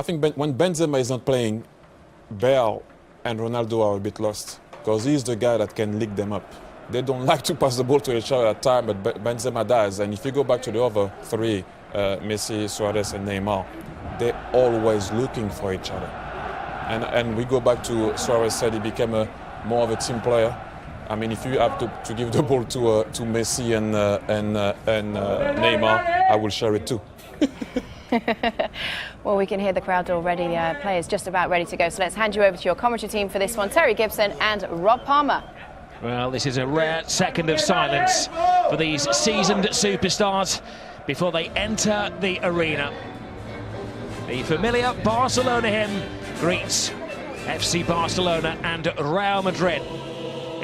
I think when Benzema is not playing, Bale and Ronaldo are a bit lost because he's the guy that can lick them up. They don't like to pass the ball to each other at time, but Benzema does. And if you go back to the other three, Messi, Suarez and Neymar, they're always looking for each other. And we go back to Suarez said he became more of a team player. I mean, if you have to give the ball to Messi and Neymar, I will share it too. Well, we can hear the crowd already. The players just about ready to go. So let's hand you over to your commentary team for this one, Terry Gibson and Rob Palmer. Well, this is a rare second of silence for these seasoned superstars before they enter the arena. The familiar Barcelona hymn greets FC Barcelona and Real Madrid.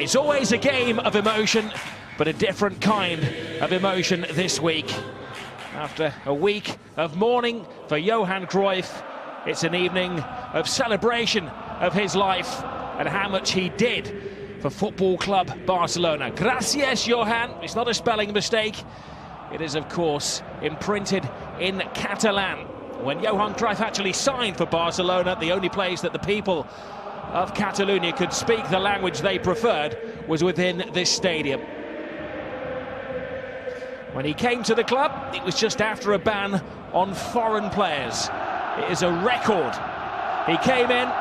It's always a game of emotion, but a different kind of emotion this week. After a week of mourning for Johan Cruyff, it's an evening of celebration of his life and how much he did for Football Club Barcelona. Gracias, Johan. It's not a spelling mistake. It is, of course, imprinted in Catalan. When Johan Cruyff actually signed for Barcelona, the only place that the people of Catalonia could speak the language they preferred was within this stadium. When he came to the club, it was just after a ban on foreign players. It is a record. He came in,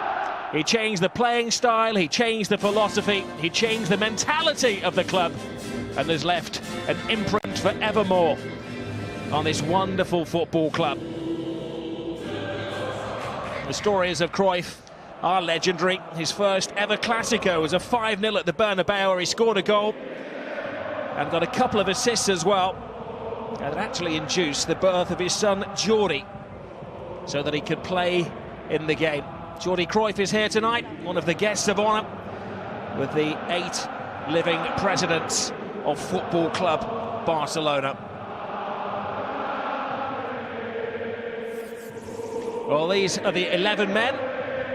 he changed the playing style, he changed the philosophy, he changed the mentality of the club, and has left an imprint forevermore on this wonderful football club. The stories of Cruyff are legendary. His first ever Clásico was a 5-0 at the Bernabeu, where he scored a goal and got a couple of assists as well. And it actually induced the birth of his son Jordi, so that he could play in the game. Jordi Cruyff is here tonight, one of the guests of honour, with the 8 living presidents of Football Club Barcelona. Well, these are the 11 men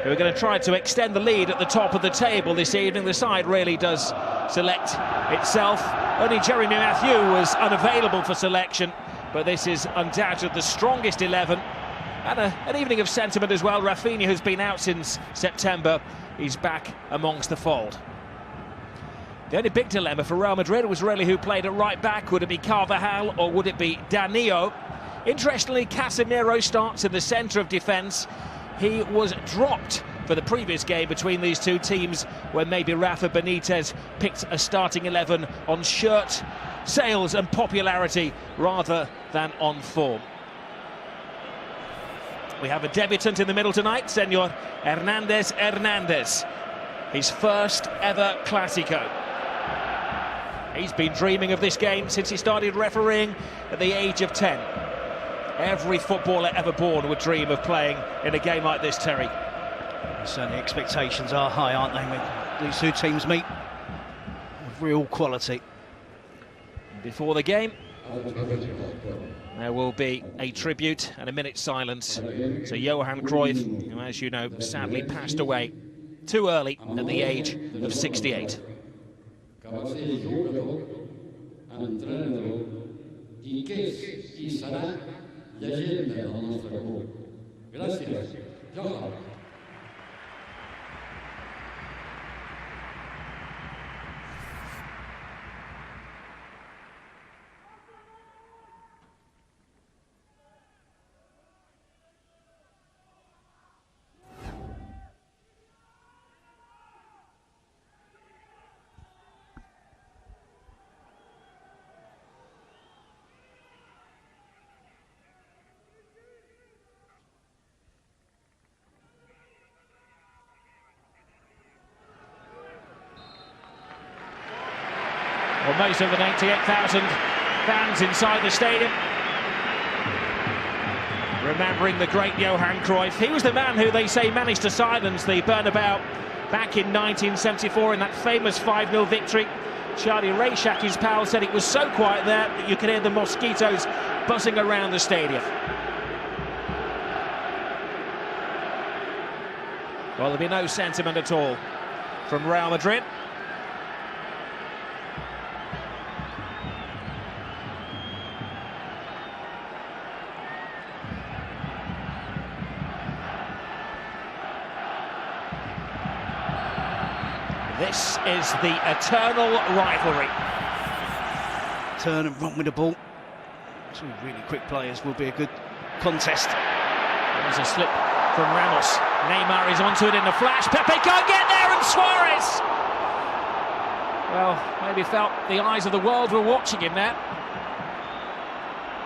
who are going to try to extend the lead at the top of the table this evening. The side really does select itself. Only Jeremy Mathieu was unavailable for selection, but this is undoubtedly the strongest 11. And an evening of sentiment as well. Rafinha, who's been out since September, he's back amongst the fold. The only big dilemma for Real Madrid was really who played at right back. Would it be Carvajal or would it be Danilo? Interestingly, Casemiro starts in the centre of defence. He was dropped for the previous game between these two teams, where maybe Rafa Benitez picked a starting 11 on shirt sales and popularity rather than on form. We have a debutant in the middle tonight, Senor Hernandez. His first ever Clásico. He's been dreaming of this game since he started refereeing at the age of 10. Every footballer ever born would dream of playing in a game like this, Terry. Certainly expectations are high, aren't they, when these two teams meet with real quality. Before the game, there will be a tribute and a minute's silence to Johan Cruyff, who, as you know, sadly passed away too early at the age of 68. Well, most of the 98,000 fans inside the stadium remembering the great Johan Cruyff. He was the man who they say managed to silence the Bernabeu back in 1974 in that famous 5-0 victory. Charlie Rayshak, his pal, said it was so quiet there that you could hear the mosquitoes buzzing around the stadium. Well, there'll be no sentiment at all from Real Madrid. This is the eternal rivalry. Turn and run with the ball. Two really quick players, will be a good contest. There's a slip from Ramos. Neymar is onto it in a flash. Pepe can't get there, and Suarez! Well, maybe felt the eyes of the world were watching him there.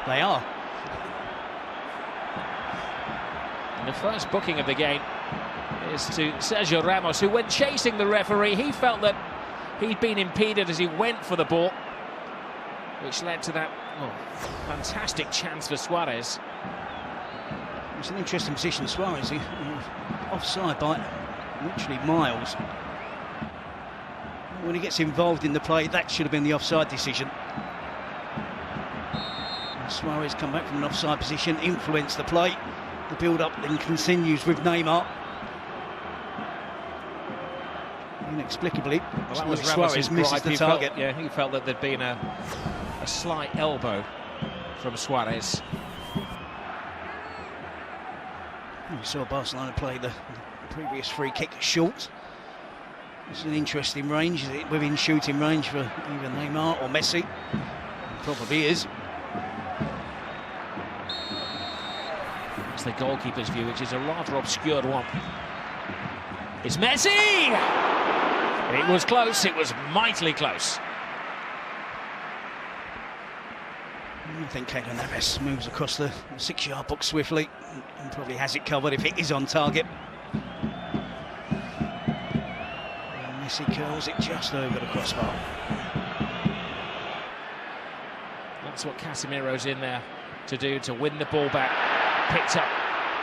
They are. And the first booking of the game is to Sergio Ramos, who, when chasing the referee, he felt that he'd been impeded as he went for the ball, which led to that fantastic chance for Suarez. It's an interesting position, Suarez. He offside by literally miles. When he gets involved in the play, that should have been the offside decision. And Suarez come back from an offside position, influence the play. The build-up then continues with Neymar. Inexplicably, Well, that was Suarez misses the target. He felt that there'd been a slight elbow from Suarez. We saw Barcelona play the previous free kick short. It's an interesting range. Is it within shooting range for either Neymar or Messi? It probably is. It's the goalkeeper's view, which is a rather obscured one. It's Messi! It was close, it was mightily close. I think Keylor Navas moves across the 6-yard box swiftly and probably has it covered if it is on target. And Messi curls it just over the crossbar. That's what Casemiro's in there to do, to win the ball back. Picked up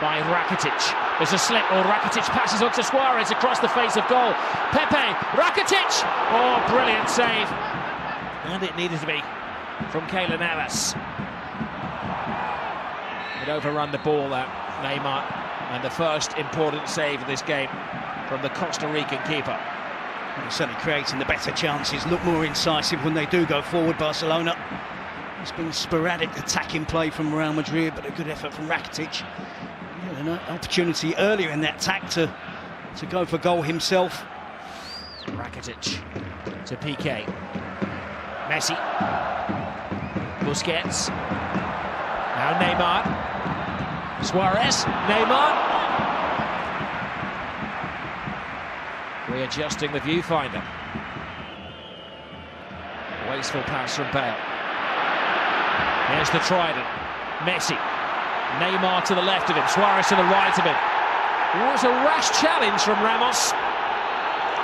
by Rakitic. There's a slip, or Rakitic passes on to Suarez across the face of goal. Pepe, Rakitic! Oh, brilliant save. And it needed to be from Keylor Navas. He'd overrun the ball, that Neymar, and the first important save of this game from the Costa Rican keeper. Well, certainly creating the better chances, look more incisive when they do go forward, Barcelona. It's been sporadic attacking play from Real Madrid, but a good effort from Rakitic. An opportunity earlier in that attack to go for goal himself. Rakitic to Piqué. Messi. Busquets. Now Neymar. Suarez. Neymar. Readjusting the viewfinder. Wasteful pass from Bale. Here's the trident. Messi. Neymar to the left of him. Suarez to the right of him. It was a rash challenge from Ramos.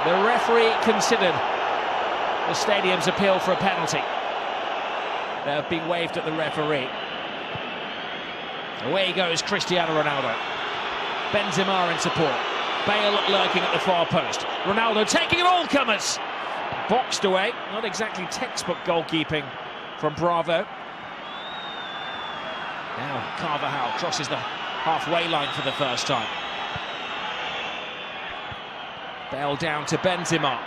The referee considered the stadium's appeal for a penalty. They have been waved at the referee. Away goes Cristiano Ronaldo. Benzema in support. Bale lurking at the far post. Ronaldo taking it all comers. Boxed away. Not exactly textbook goalkeeping from Bravo. Now Carvajal crosses the halfway line for the first time. Bale down to Benzema.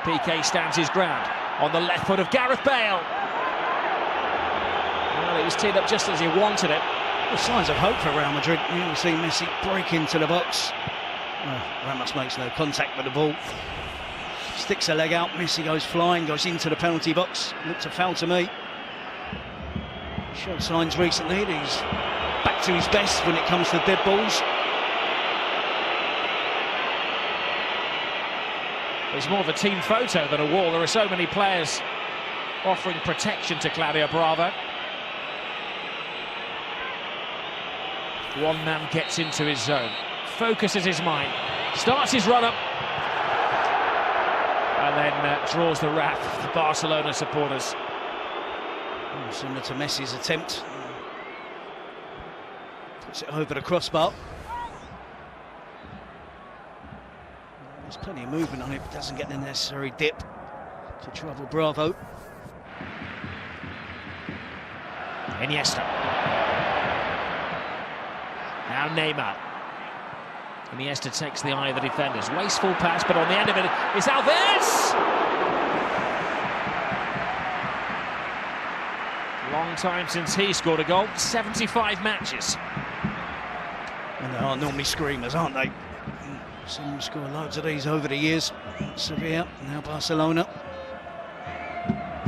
Piqué stands his ground on the left foot of Gareth Bale. Well, it was teed up just as he wanted it. Well, signs of hope for Real Madrid. You see Messi break into the box. Ramos makes no contact with the ball. Sticks a leg out. Messi goes flying, goes into the penalty box. Looked a foul to me. Showed signs recently that he's back to his best when it comes to dead balls. It's more of a team photo than a wall. There are so many players offering protection to Claudio Bravo. One man gets into his zone, focuses his mind, starts his run-up, and then draws the wrath of the Barcelona supporters. Similar to Messi's attempt. Puts it over the crossbar. There's plenty of movement on it, but doesn't get the necessary dip to trouble Bravo. Iniesta. Now Neymar. Iniesta takes the eye of the defenders. Wasteful pass, but on the end of it is Alves! Long time since he scored a goal. 75 matches. And they are normally screamers, aren't they? Seen him score loads of these over the years. Sevilla, now Barcelona.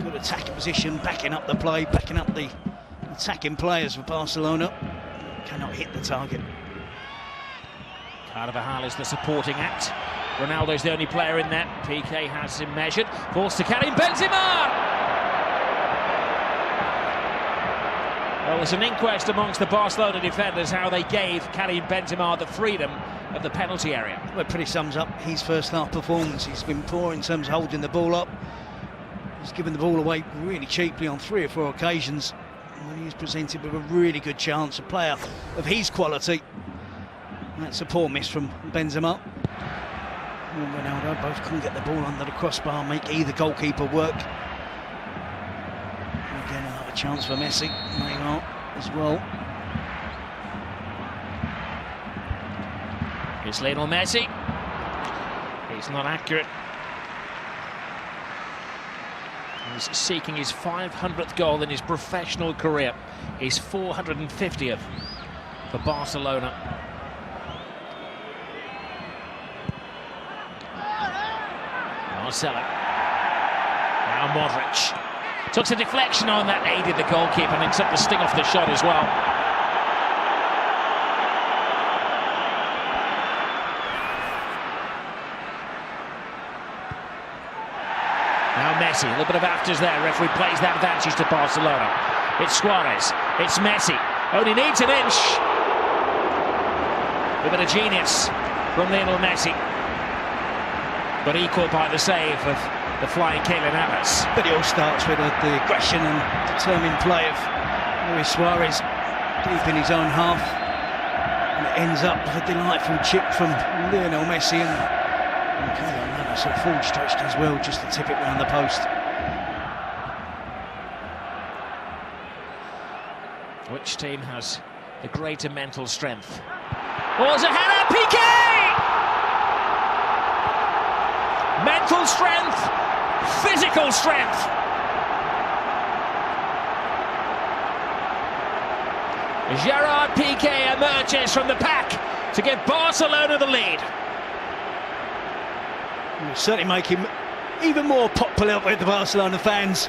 Good attacking position, backing up the play, backing up the attacking players for Barcelona. Cannot hit the target. Carvajal is the supporting act. Ronaldo's the only player in there. Piqué has him measured. Falls to Karim Benzema! Well, there's an inquest amongst the Barcelona defenders how they gave Karim Benzema the freedom of the penalty area. Well, it pretty sums up his first half performance. He's been poor in terms of holding the ball up. He's given the ball away really cheaply on 3 or 4 occasions. When he was presented with a really good chance, a player of his quality. That's a poor miss from Benzema. And Ronaldo both couldn't get the ball under the crossbar, make either goalkeeper work. Again, another chance for Messi, Neymar as well. It's Lionel Messi. He's not accurate. He's seeking his 500th goal in his professional career, his 450th for Barcelona. Marcelo. Now Modric. Took a deflection on that, aided the goalkeeper and took the sting off the shot as well. Now Messi, a little bit of afters there. Referee plays that advantage to Barcelona. It's Suarez, it's Messi. Only needs an inch. A bit of genius from Lionel Messi. But equal by the save of the flying Kylian Navas. But it all starts with the aggression and determined play of Luis Suarez deep in his own half. And it ends up with a delightful chip from Lionel Messi and Kylian Navas, a full stretched as well, just to tip it round the post. Which team has the greater mental strength? Oh, it's a header, Piqué! Mental strength, physical strength. Gerard Piqué emerges from the pack to give Barcelona the lead. Will certainly make him even more popular with the Barcelona fans.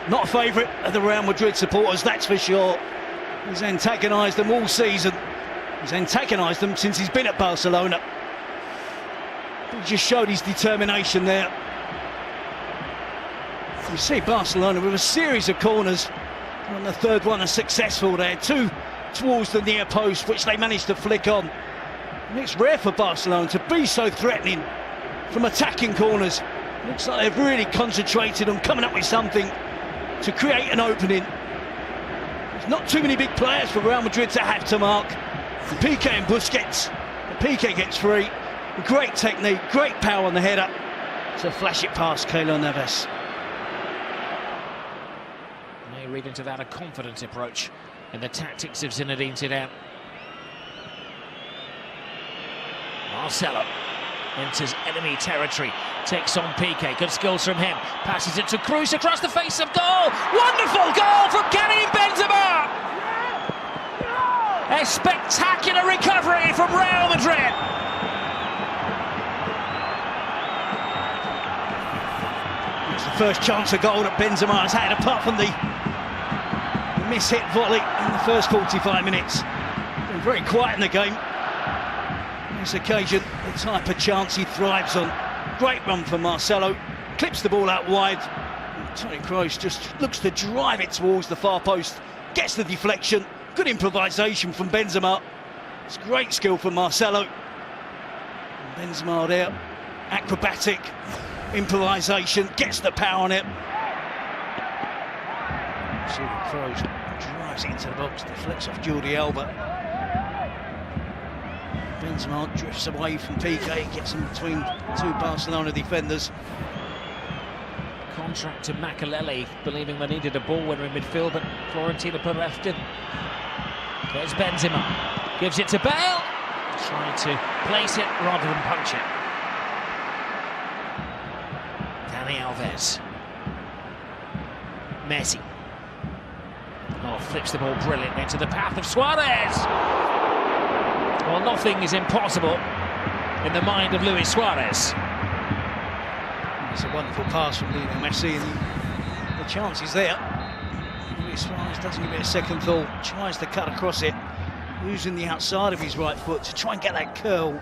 Not a favourite of the Real Madrid supporters, that's for sure. He's antagonised them all season. He's antagonised them since he's been at Barcelona. He just showed his determination there. You see Barcelona with a series of corners. On the third one, are successful there. 2 towards the near post, which they managed to flick on. And it's rare for Barcelona to be so threatening from attacking corners. Looks like they've really concentrated on coming up with something to create an opening. There's not too many big players for Real Madrid to have to mark. And Piqué and Busquets. And Piqué gets free. Great technique, great power on the header to flash it past Kylian Navas. May read into that a confident approach in the tactics of Zinedine Zidane. Marcelo enters enemy territory, takes on Piqué, good skills from him, passes it to Cruz across the face of goal. Wonderful goal from Karim Benzema! A spectacular recovery from Real Madrid. It's the first chance of goal that Benzema has had, apart from the miss-hit volley in the first 45 minutes. Been very quiet in the game. On this occasion, the type of chance he thrives on. Great run from Marcelo, clips the ball out wide. Toni Kroos just looks to drive it towards the far post, gets the deflection. Good improvisation from Benzema. It's great skill from Marcelo. And Benzema there, acrobatic improvisation, gets the power on it. Kroos drives it into the box, deflects off Jordi Alba. Benzema drifts away from Piqué, gets in between 2 Barcelona defenders. Contract to Makelele, believing they needed a ball winner in midfield, but Florentino left it. There's Benzema, gives it to Bale, trying to place it rather than punch it. Dani Alves. Messi. Oh, flips the ball brilliantly into the path of Suarez. Well, nothing is impossible in the mind of Luis Suarez. It's a wonderful pass from Lionel Messi, and the chance is there. Luis Suarez doesn't give it a second thought, tries to cut across it, using the outside of his right foot to try and get that curl.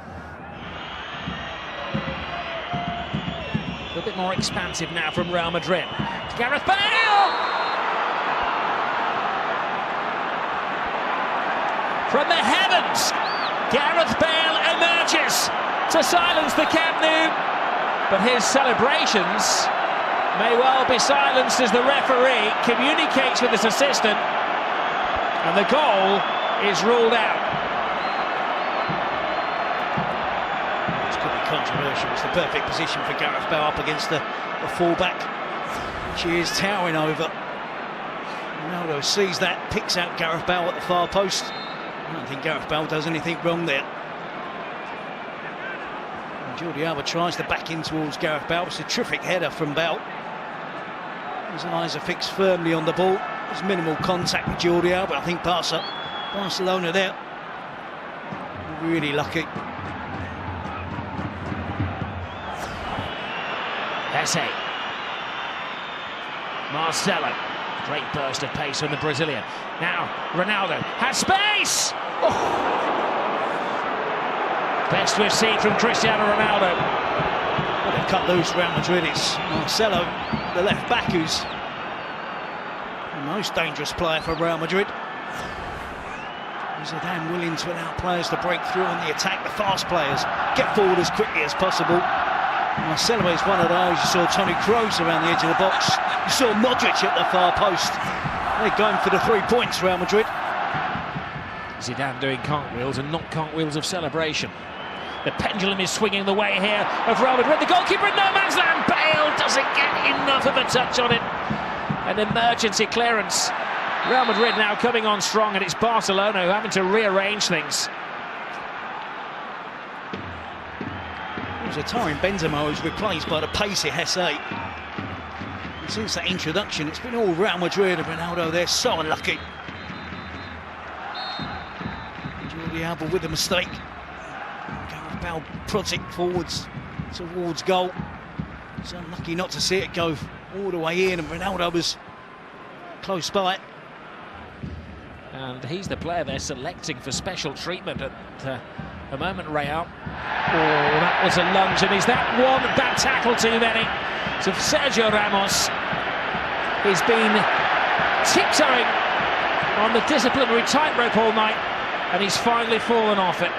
A bit more expansive now from Real Madrid. Gareth Bale! From the heavens, Gareth Bale emerges to silence the Camp Nou, but his celebrations may well be silenced as the referee communicates with his assistant, and the goal is ruled out. This could be controversial. It's the perfect position for Gareth Bale up against the fullback, which he is towering over. Ronaldo sees that, picks out Gareth Bale at the far post. I don't think Gareth Bale does anything wrong there. And Jordi Alba tries to back in towards Gareth Bale. It's a terrific header from Bale. His eyes are fixed firmly on the ball. There's minimal contact with Jordi Alba. I think Barcelona there really lucky. Esse. Marcelo. Great burst of pace from the Brazilian. Now Ronaldo has space. Oh. Best we've seen from Cristiano Ronaldo. Well, they've cut loose Real Madrid. It's Marcelo, the left back, who's the most dangerous player for Real Madrid. Zidane willing to allow players to break through on the attack. The fast players get forward as quickly as possible. Marcelo is one of those. You saw Toni Kroos around the edge of the box. You saw Modric at the far post. They're going for the 3 points, Real Madrid. Zidane doing cartwheels, and not cartwheels of celebration. The pendulum is swinging the way here of Real Madrid. The goalkeeper in no man's land. Bale doesn't get enough of a touch on it. An emergency clearance. Real Madrid now coming on strong, and it's Barcelona who are having to rearrange things. Zidane Benzema was replaced by the pacey Esse. And since that introduction, it's been all Real Madrid, and Ronaldo, they're so unlucky. Jordi Alba with a mistake. Gareth Bale prods it forwards towards goal. He's unlucky not to see it go all the way in, and Ronaldo was close by. And he's the player they're selecting for special treatment at the moment, Real. Oh, that was a lunge, and is that one bad tackle too many? So Sergio Ramos, he's been tiptoeing on the disciplinary tightrope all night, and he's finally fallen off it.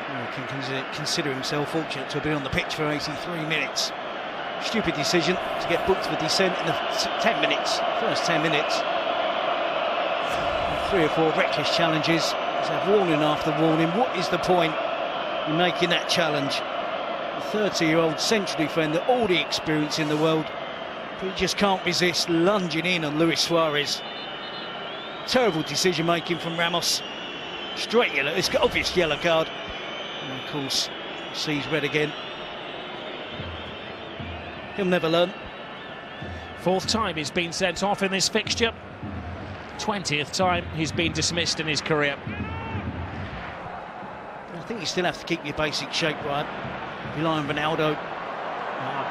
Well, he can consider himself fortunate to have been on the pitch for 83 minutes. Stupid decision to get booked for dissent in the 10 minutes, first 10 minutes. 3 or 4 reckless challenges. He's had warning after warning. What is the point in making that challenge? The 30-year-old central defender, all the experience in the world, but he just can't resist lunging in on Luis Suarez. Terrible decision-making from Ramos. Straight yellow, it's got obvious yellow card. And of course, sees red again. He'll never learn. 4th time he's been sent off in this fixture. 20th time he's been dismissed in his career. I think you still have to keep your basic shape right. Rely on Ronaldo.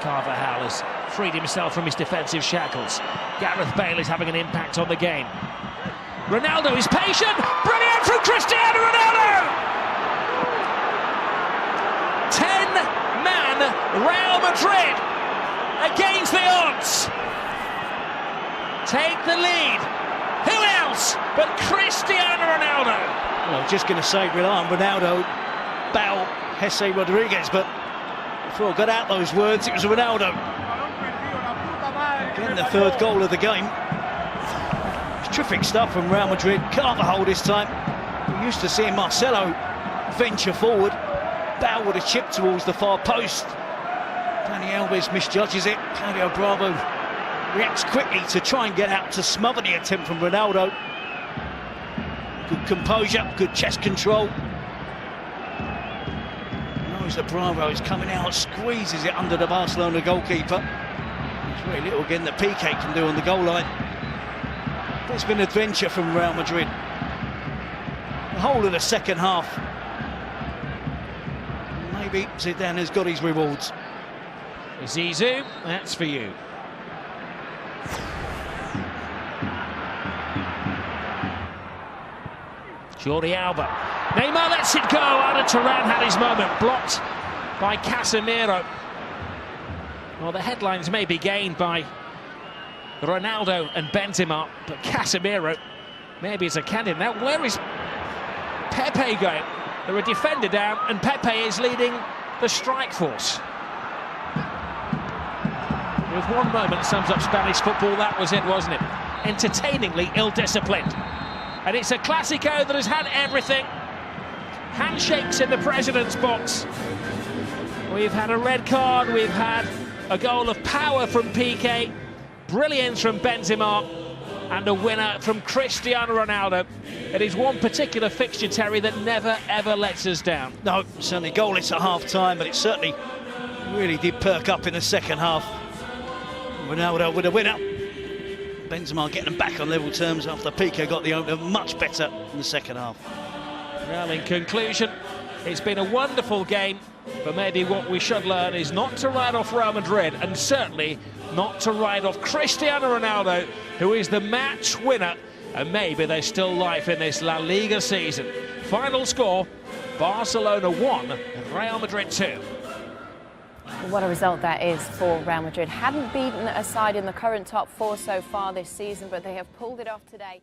Carvajal has freed himself from his defensive shackles. Gareth Bale is having an impact on the game. Ronaldo is patient. Brilliant from Cristiano Ronaldo! 10-man Real Madrid against the odds. Take the lead. Who else but Cristiano Ronaldo? Well, I was just going to say rely on Ronaldo, Bale, Esse, Rodriguez, but before I got out those words, it was Ronaldo. Again, the 3rd goal of the game. It's terrific stuff from Real Madrid. Carvajal this time. We're used to seeing Marcelo venture forward. Bale with a chip towards the far post. Dani Alves misjudges it. Claudio Bravo reacts quickly to try and get out to smother the attempt from Ronaldo. Good composure, good chest control. Knows that Bravo is coming out, squeezes it under the Barcelona goalkeeper. There's very little again that Piqué can do on the goal line. There's been adventure from Real Madrid. the whole of the second half. Maybe Zidane has got his rewards. Zizou, that's for you. Jordi Alba. Neymar lets it go. Ada Turan had his moment, blocked by Casemiro. Well, the headlines may be gained by Ronaldo and Benzema, but Casemiro maybe is a candidate. Now, where is Pepe going? There are a defender down, and Pepe is leading the strike force. With one moment sums up Spanish football, that was it, wasn't it? Entertainingly ill-disciplined. And it's a Clasico that has had everything. Handshakes in the president's box. We've had a red card, we've had a goal of power from Piqué, brilliance from Benzema, and a winner from Cristiano Ronaldo. It is one particular fixture, Terry, that never, ever lets us down. No, certainly goalless at half-time, but it certainly really did perk up in the second half. Ronaldo with a winner. Benzema getting them back on level terms after Piqué got the opener much better in the second half. Well, in conclusion, it's been a wonderful game, but maybe what we should learn is not to write off Real Madrid, and certainly not to write off Cristiano Ronaldo, who is the match winner, and maybe there's still life in this La Liga season. Final score, Barcelona 1 and Real Madrid 2. What a result that is for Real Madrid. Hadn't beaten a side in the current top four so far this season, but they have pulled it off today.